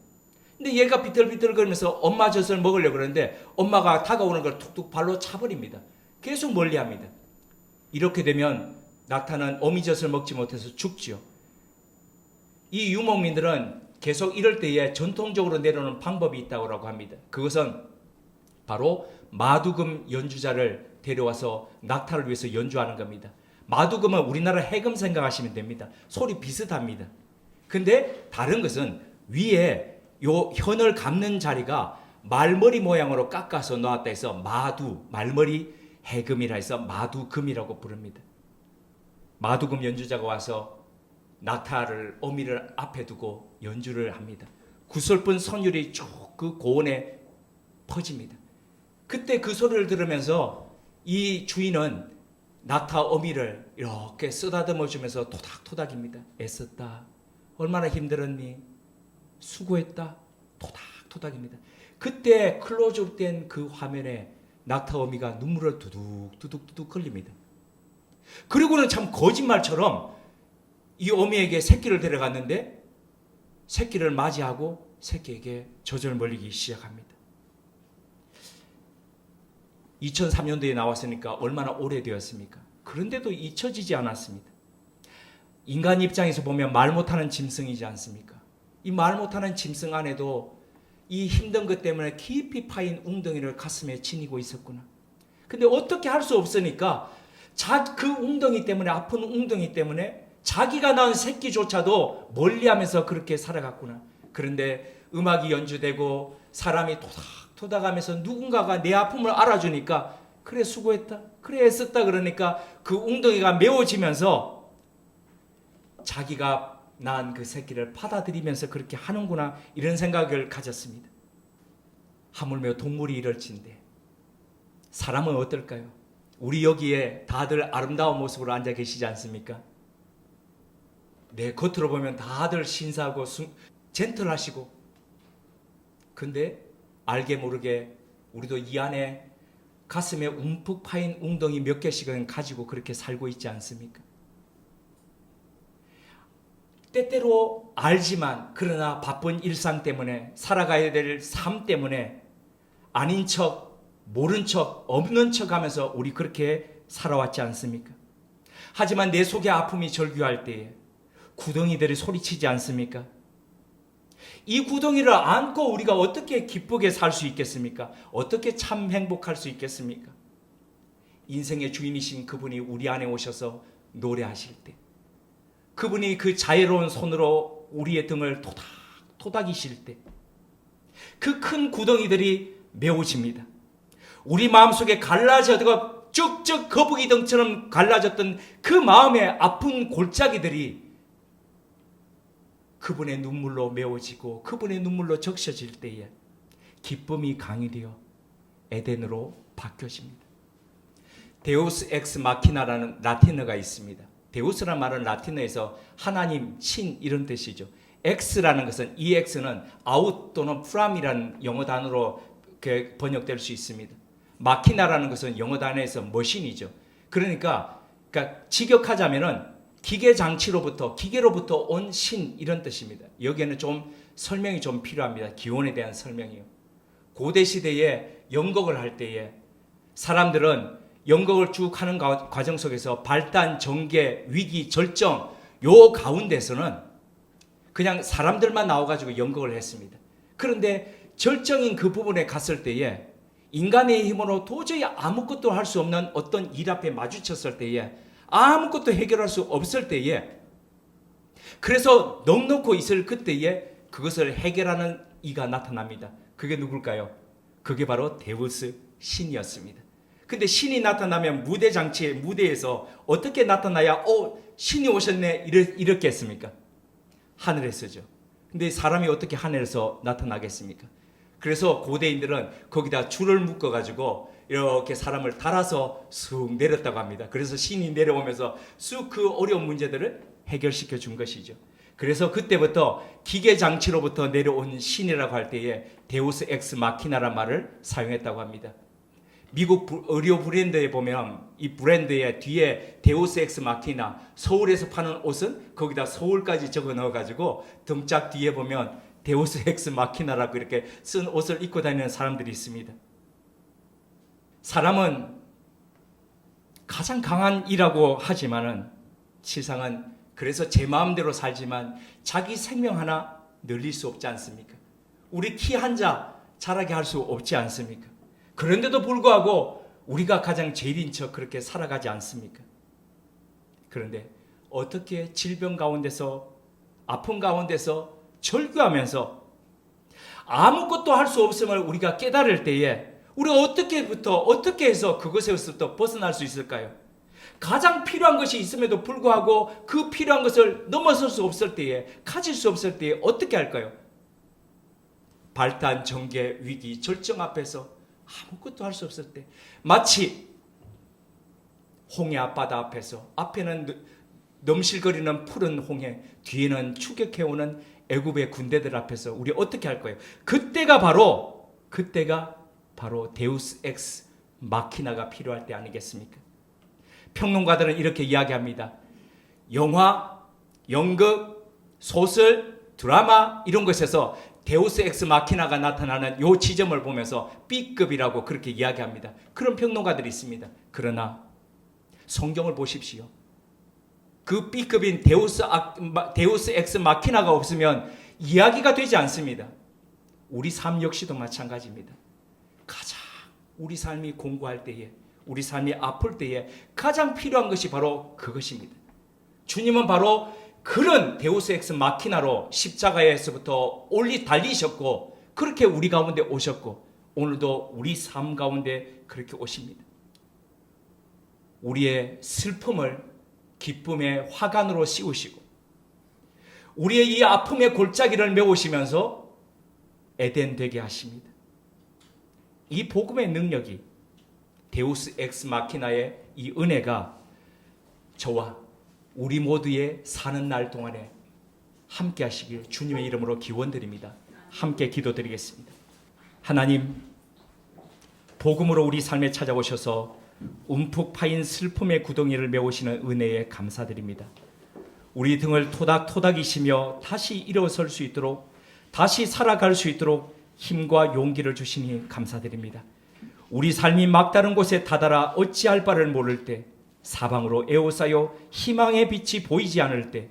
근데 얘가 비틀비틀거리면서 엄마 젖을 먹으려고 그러는데 엄마가 다가오는 걸 툭툭 발로 차버립니다. 계속 멀리합니다. 이렇게 되면 낙타는 어미젖을 먹지 못해서 죽지요. 이 유목민들은 계속 이럴 때에 전통적으로 내려오는 방법이 있다고 합니다. 그것은 바로 마두금 연주자를 데려와서 낙타를 위해서 연주하는 겁니다. 마두금은 우리나라 해금 생각하시면 됩니다. 소리 비슷합니다. 근데 다른 것은 위에 요 현을 감는 자리가 말머리 모양으로 깎아서 놓았다 해서 말머리 해금이라 해서 마두금이라고 부릅니다. 마두금 연주자가 와서 낙타를 어미를 앞에 두고 연주를 합니다. 구슬픈 선율이 쭉 그 고원에 퍼집니다. 그때 그 소리를 들으면서 이 주인은 낙타 어미를 이렇게 쓰다듬어 주면서 토닥토닥입니다. 애썼다. 얼마나 힘들었니? 수고했다. 토닥토닥입니다. 그때 클로즈업 된 그 화면에 낙타 어미가 눈물을 두둑두둑 흘립니다. 그리고는 참 거짓말처럼 이 어미에게 새끼를 데려갔는데 새끼를 맞이하고 새끼에게 젖을 멀리기 시작합니다. 2003년도에 나왔으니까 얼마나 오래되었습니까? 그런데도 잊혀지지 않았습니다. 인간 입장에서 보면 말 못하는 짐승이지 않습니까? 이 말 못하는 짐승 안에도 이 힘든 것 때문에 깊이 파인 웅덩이를 가슴에 지니고 있었구나. 근데 어떻게 할 수 없으니까 그 웅덩이 때문에, 아픈 웅덩이 때문에 자기가 낳은 새끼조차도 멀리하면서 그렇게 살아갔구나. 그런데 음악이 연주되고 사람이 토닥토닥하면서 누군가가 내 아픔을 알아주니까 그래 수고했다, 그래 애썼다 그러니까 그 웅덩이가 메워지면서 자기가 낳은 그 새끼를 받아들이면서 그렇게 하는구나, 이런 생각을 가졌습니다. 하물며 동물이 이럴진데 사람은 어떨까요? 우리 여기에 다들 아름다운 모습으로 앉아 계시지 않습니까? 네, 겉으로 보면 다들 신사하고 젠틀하시고, 근데 알게 모르게 우리도 이 안에 가슴에 움푹 파인 웅덩이 몇 개씩은 가지고 그렇게 살고 있지 않습니까? 때때로 알지만 그러나 바쁜 일상 때문에, 살아가야 될 삶 때문에 아닌 척, 모른 척, 없는 척 하면서 우리 그렇게 살아왔지 않습니까? 하지만 내 속에 아픔이 절규할 때에 구덩이들이 소리치지 않습니까? 이 구덩이를 안고 우리가 어떻게 기쁘게 살 수 있겠습니까? 어떻게 참 행복할 수 있겠습니까? 인생의 주인이신 그분이 우리 안에 오셔서 노래하실 때, 그분이 그 자애로운 손으로 우리의 등을 토닥이실 때, 그 큰 구덩이들이 메워집니다. 우리 마음속에 갈라져서 쭉쭉 거북이 등처럼 갈라졌던 그 마음의 아픈 골짜기들이 그분의 눈물로 메워지고 그분의 눈물로 적셔질 때에 기쁨이 강이 되어 에덴으로 바뀌어집니다. 데우스 엑스 마키나라는 라틴어가 있습니다. 데우스라는 말은 라틴어에서 하나님, 신 이런 뜻이죠. X라는 것은, EX는 out 또는 from이라는 영어 단어로 번역될 수 있습니다. 마키나라는 것은 영어 단어에서 머신이죠. 그러니까 직역하자면은 기계 장치로부터, 기계로부터 온 신, 이런 뜻입니다. 여기에는 좀 설명이 좀 필요합니다. 기원에 대한 설명이요. 고대 시대에 연곡을 할 때에 사람들은 연곡을 쭉 하는 과정 속에서 발단, 전개, 위기, 절정, 요 가운데서는 그냥 사람들만 나와가지고 연곡을 했습니다. 그런데 절정인 그 부분에 갔을 때에 인간의 힘으로 도저히 아무것도 할 수 없는 어떤 일 앞에 마주쳤을 때에, 아무것도 해결할 수 없을 때에, 그래서 넉넉고 있을 그때에 그것을 해결하는 이가 나타납니다. 그게 누굴까요? 그게 바로 데우스 신이었습니다. 근데 신이 나타나면 무대 장치에, 무대에서 어떻게 나타나야 신이 오셨네 이렇겠습니까? 하늘에서죠. 근데 사람이 어떻게 하늘에서 나타나겠습니까? 그래서 고대인들은 거기다 줄을 묶어가지고 이렇게 사람을 달아서 쑥 내렸다고 합니다. 그래서 신이 내려오면서 쑥 그 어려운 문제들을 해결시켜 준 것이죠. 그래서 그때부터 기계 장치로부터 내려온 신이라고 할 때에 데우스 엑스 마키나란 말을 사용했다고 합니다. 미국 의료 브랜드에 보면 이 브랜드의 뒤에 데우스 엑스 마키나, 서울에서 파는 옷은 거기다 서울까지 적어 넣어가지고 등짝 뒤에 보면 데우스 엑스 마키나라고 이렇게 쓴 옷을 입고 다니는 사람들이 있습니다. 사람은 가장 강한 이라고 하지만은 세상은 그래서 제 마음대로 살지만 자기 생명 하나 늘릴 수 없지 않습니까? 우리 키 한 자 자라게 할 수 없지 않습니까? 그런데도 불구하고 우리가 가장 제일인 척 그렇게 살아가지 않습니까? 그런데 어떻게 질병 가운데서, 아픔 가운데서 절규하면서 아무것도 할 수 없음을 우리가 깨달을 때에 우리가 어떻게 해서 그것에서부터 벗어날 수 있을까요? 가장 필요한 것이 있음에도 불구하고 그 필요한 것을 넘어설 수 없을 때에, 가질 수 없을 때에 어떻게 할까요? 발단, 전개, 위기, 절정 앞에서 아무것도 할 수 없을 때, 마치 홍해 앞바다 앞에서, 앞에는 넘실거리는 푸른 홍해, 뒤에는 추격해오는 애굽의 군대들 앞에서 우리 어떻게 할 거예요? 그때가 바로 데우스 엑스 마키나가 필요할 때 아니겠습니까? 평론가들은 이렇게 이야기합니다. 영화, 연극, 소설, 드라마 이런 것에서 데우스 엑스 마키나가 나타나는 요 지점을 보면서 B급이라고 그렇게 이야기합니다. 그런 평론가들이 있습니다. 그러나 성경을 보십시오. 그 B급인 데우스 엑스 마키나가 없으면 이야기가 되지 않습니다. 우리 삶 역시도 마찬가지입니다. 가장 우리 삶이 공고할 때에, 우리 삶이 아플 때에 가장 필요한 것이 바로 그것입니다. 주님은 바로 그런 데우스 엑스 마키나로 십자가에서부터 달리셨고, 그렇게 우리 가운데 오셨고, 오늘도 우리 삶 가운데 그렇게 오십니다. 우리의 슬픔을 기쁨의 화관으로 씌우시고, 우리의 이 아픔의 골짜기를 메우시면서 에덴 되게 하십니다. 이 복음의 능력이, 데우스 엑스 마키나의 이 은혜가 저와 우리 모두의 사는 날 동안에 함께 하시길 주님의 이름으로 기원드립니다. 함께 기도드리겠습니다. 하나님, 복음으로 우리 삶에 찾아오셔서 움푹 파인 슬픔의 구덩이를 메우시는 은혜에 감사드립니다. 우리 등을 토닥토닥이시며 다시 일어설 수 있도록, 다시 살아갈 수 있도록 힘과 용기를 주시니 감사드립니다. 우리 삶이 막다른 곳에 다다라 어찌할 바를 모를 때, 사방으로 에워싸여 희망의 빛이 보이지 않을 때,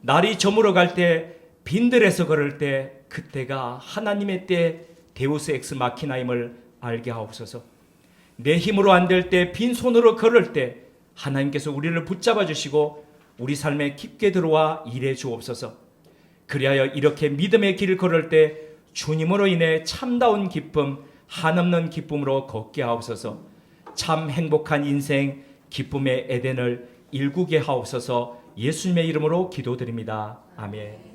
날이 저물어 갈 때, 빈들에서 걸을 때, 그때가 하나님의 때 데우스 엑스 마키나임을 알게 하옵소서. 내 힘으로 안 될 때, 빈손으로 걸을 때 하나님께서 우리를 붙잡아 주시고 우리 삶에 깊게 들어와 일해 주옵소서. 그리하여 이렇게 믿음의 길을 걸을 때 주님으로 인해 참다운 기쁨, 한없는 기쁨으로 걷게 하옵소서. 참 행복한 인생, 기쁨의 에덴을 일구게 하옵소서. 예수님의 이름으로 기도드립니다. 아멘.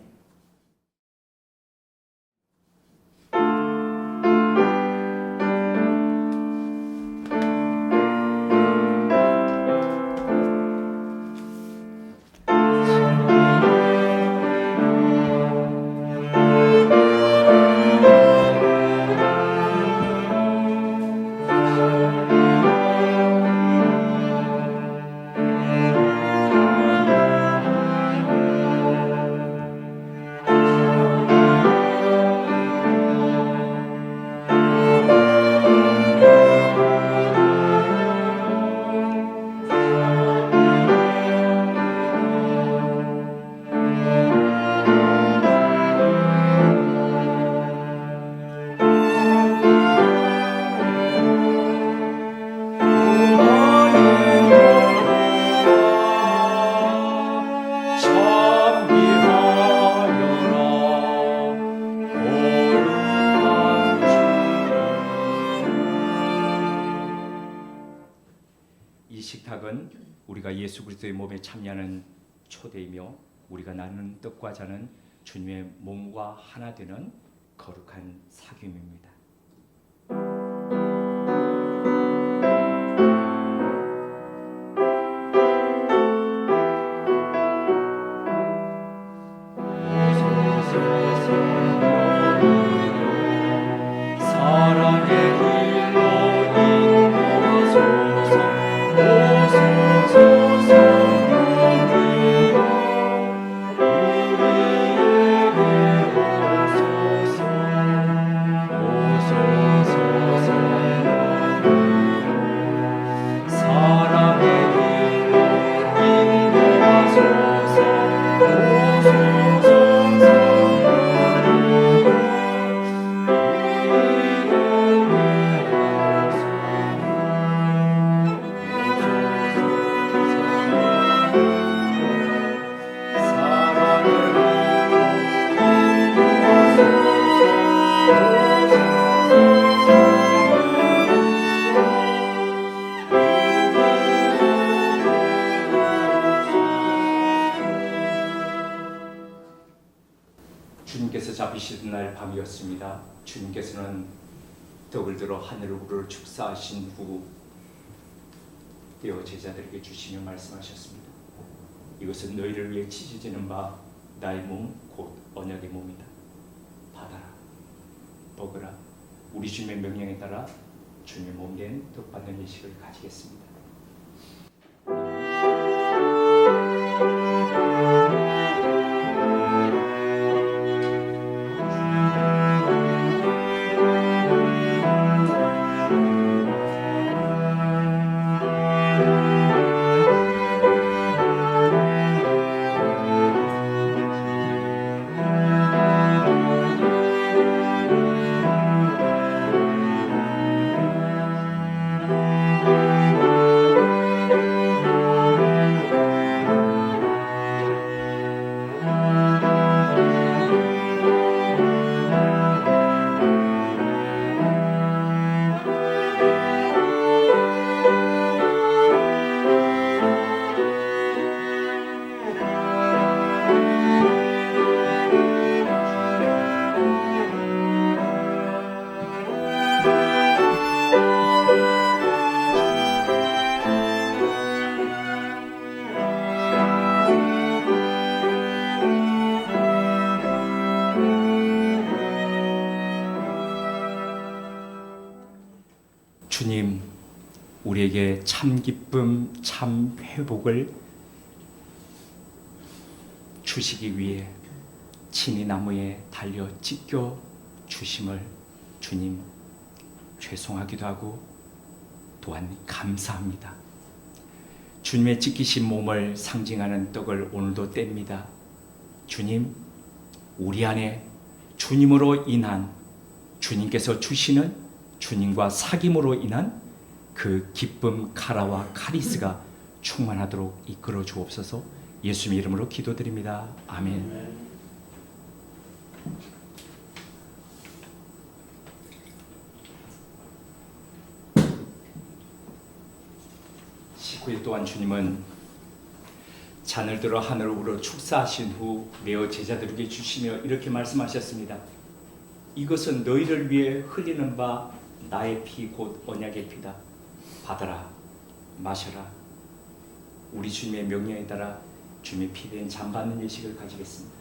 예수 그리스도의 몸에 참여하는 초대이며 우리가 나누는 떡과 잔은 주님의 몸과 하나 되는 거룩한 사귐입니다. 주님께서 잡히시던 날 밤이었습니다. 주님께서는 떡을 들어 하늘으로 축사하신 후 떼어 제자들에게 주시며 말씀하셨습니다. 이것은 너희를 위해 찢어지는 바 나의 몸 곧 언약의 몸이다. 받아라, 먹으라. 우리 주님의 명령에 따라 주님의 몸된 떡 받는 예식을 가지겠습니다. 주님, 우리에게 참 기쁨, 참 회복을 주시기 위해 친히 나무에 달려 찢겨 주심을 주님 죄송하기도 하고 또한 감사합니다. 주님의 찢기신 몸을 상징하는 떡을 오늘도 뗍니다. 주님, 우리 안에 주님으로 인한 주님께서 주시는 주님과 사귐으로 인한 그 기쁨, 카라와 카리스가 충만하도록 이끌어 주옵소서. 예수님의 이름으로 기도드립니다. 아멘. 식후 또한 주님은 잔을 들어 하늘으로 축사하신 후 내어 제자들에게 주시며 이렇게 말씀하셨습니다. 이것은 너희를 위해 흘리는 바 나의 피 곧 언약의 피다. 받아라, 마셔라. 우리 주님의 명령에 따라 주님의 피된 잔 받는 예식을 가지겠습니다.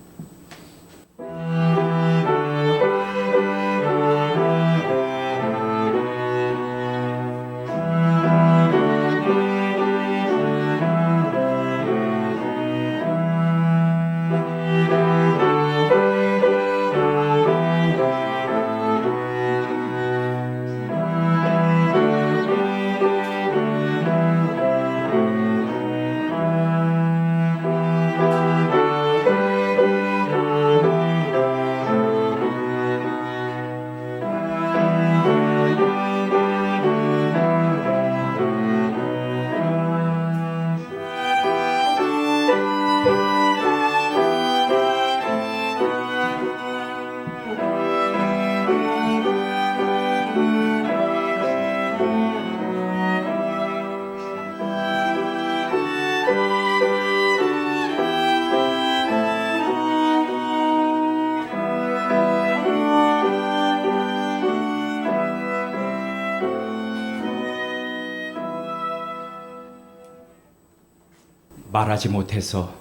말하지 못해서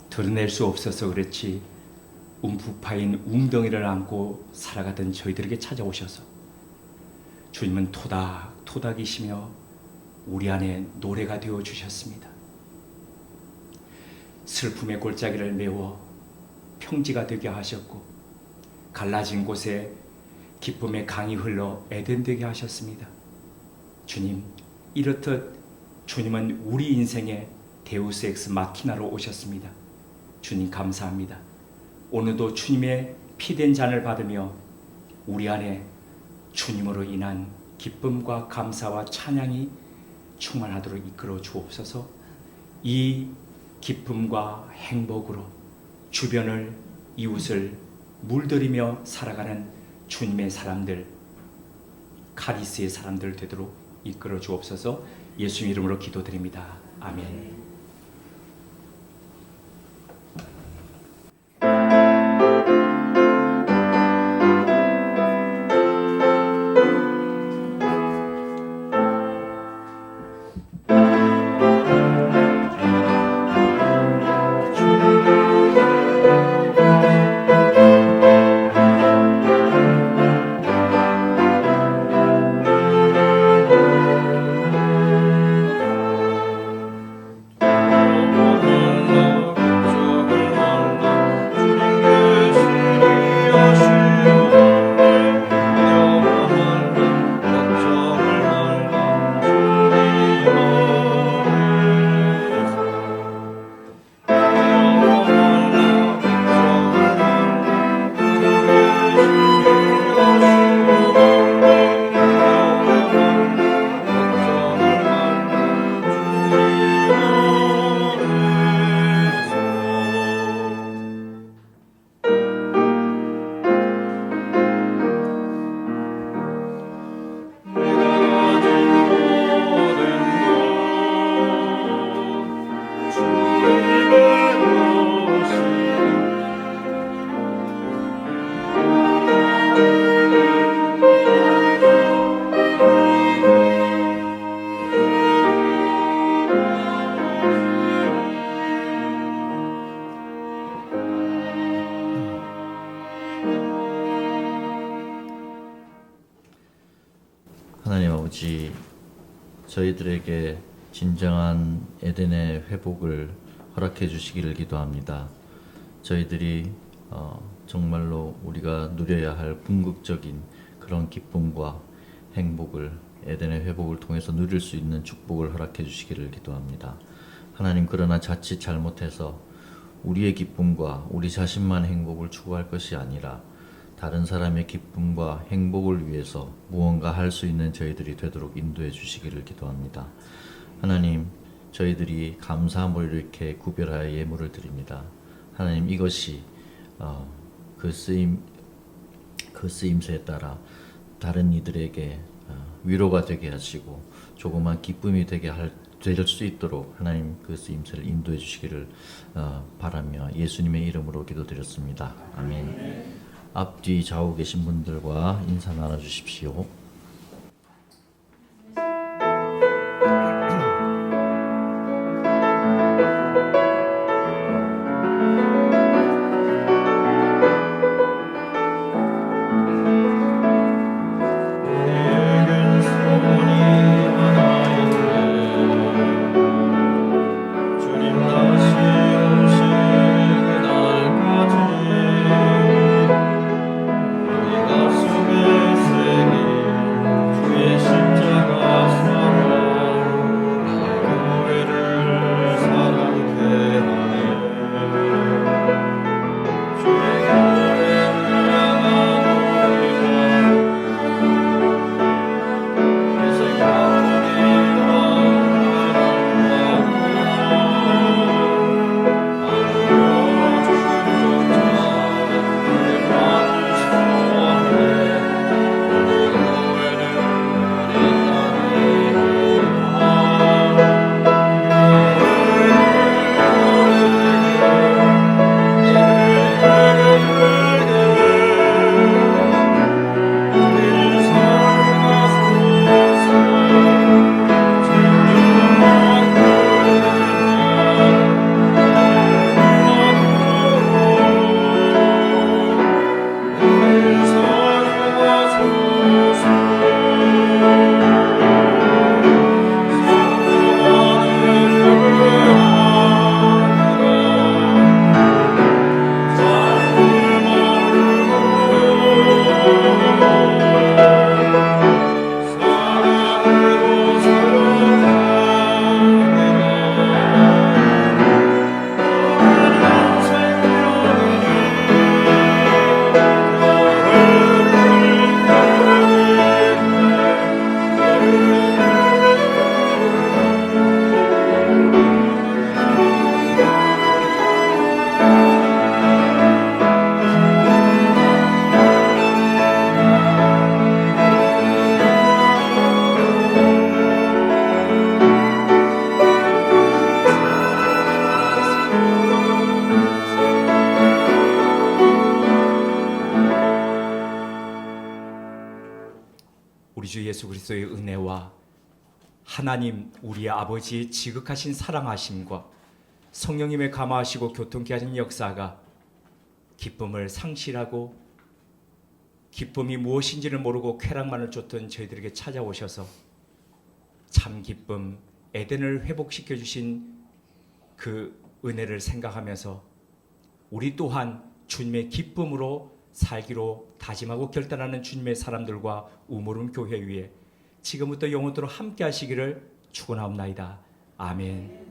드러낼 수 없어서 그렇지 움푹 파인 웅덩이를 안고 살아가던 저희들에게 찾아오셔서 주님은 토닥토닥이시며 우리 안에 노래가 되어 주셨습니다. 슬픔의 골짜기를 메워 평지가 되게 하셨고 갈라진 곳에 기쁨의 강이 흘러 에덴 되게 하셨습니다. 주님, 이렇듯 주님은 우리 인생의 데우스 엑스 마키나로 오셨습니다. 주님 감사합니다. 오늘도 주님의 피된 잔을 받으며 우리 안에 주님으로 인한 기쁨과 감사와 찬양이 충만하도록 이끌어 주옵소서. 이 기쁨과 행복으로 주변을 이웃을 물들이며 살아가는 주님의 사람들, 카리스의 사람들 되도록 이끌어 주옵소서. 예수 이름으로 기도드립니다. 아멘. 하나님 아버지, 저희들에게 진정한 에덴의 회복을 허락해 주시기를 기도합니다. 저희들이 정말로 우리가 누려야 할 궁극적인 그런 기쁨과 행복을, 에덴의 회복을 통해서 누릴 수 있는 축복을 허락해 주시기를 기도합니다. 하나님, 그러나 자칫 잘못해서 우리의 기쁨과 우리 자신만의 행복을 추구할 것이 아니라 다른 사람의 기쁨과 행복을 위해서 무언가 할 수 있는 저희들이 되도록 인도해 주시기를 기도합니다. 하나님, 저희들이 감사함으로 이렇게 구별하여 예물을 드립니다. 하나님, 이것이 그 쓰임새에 따라 다른 이들에게 위로가 되게 하시고 조그만 기쁨이 될 수 있도록 하나님 그 쓰임새를 인도해 주시기를 바라며 예수님의 이름으로 기도드렸습니다. 아멘. 앞뒤 좌우 계신 분들과 인사 나눠주십시오. 가슴에 새긴 우리 주 예수 그리스도의 은혜와 하나님 우리 아버지의 지극하신 사랑하심과 성령님의 감화하시고 교통케 하신 역사가 기쁨을 상실하고 기쁨이 무엇인지를 모르고 쾌락만을 쫓던 저희들에게 찾아오셔서 참 기쁨 에덴을 회복시켜 주신 그 은혜를 생각하면서 우리 또한 주님의 기쁨으로 살기로 다짐하고 결단하는 주님의 사람들과 우물음 교회 위에 지금부터 영원토록 함께 하시기를 축원하옵나이다. 아멘.